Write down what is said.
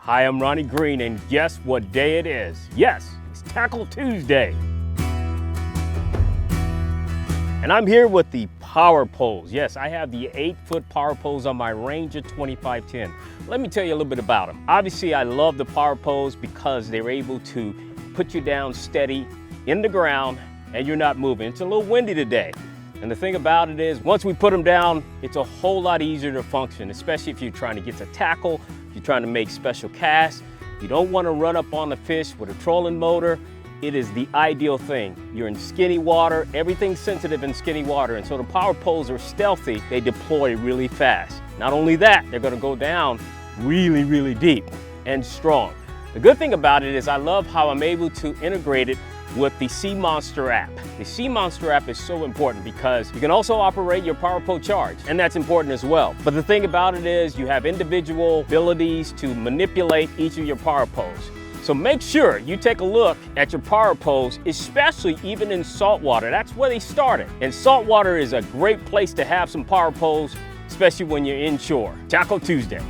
Hi, I'm Ronnie Green, and guess what day it is? Yes, it's Tackle Tuesday. And I'm here with the Power Poles. Yes, I have the 8-foot Power Poles on my Ranger 2510. Let me tell you a little bit about them. Obviously, I love the Power Poles because they're able to put you down steady in the ground and you're not moving. It's a little windy today. And the thing about it is, once we put them down, it's a whole lot easier to function, especially if you're trying to get to tackle, if you're trying to make special casts. You don't want to run up on the fish with a trolling motor. It is the ideal thing. You're in skinny water, everything's sensitive in skinny water, and so the Power Poles are stealthy. They deploy really fast. Not only that, they're gonna go down really, really deep and strong. The good thing about it is I love how I'm able to integrate it with the Sea Monster app. The Sea Monster app is so important because you can also operate your Power Pole charge, and that's important as well. But the thing about it is you have individual abilities to manipulate each of your Power Poles. So make sure you take a look at your Power Poles, especially even in saltwater. That's where they started. And saltwater is a great place to have some Power Poles, especially when you're inshore. Tackle Tuesday.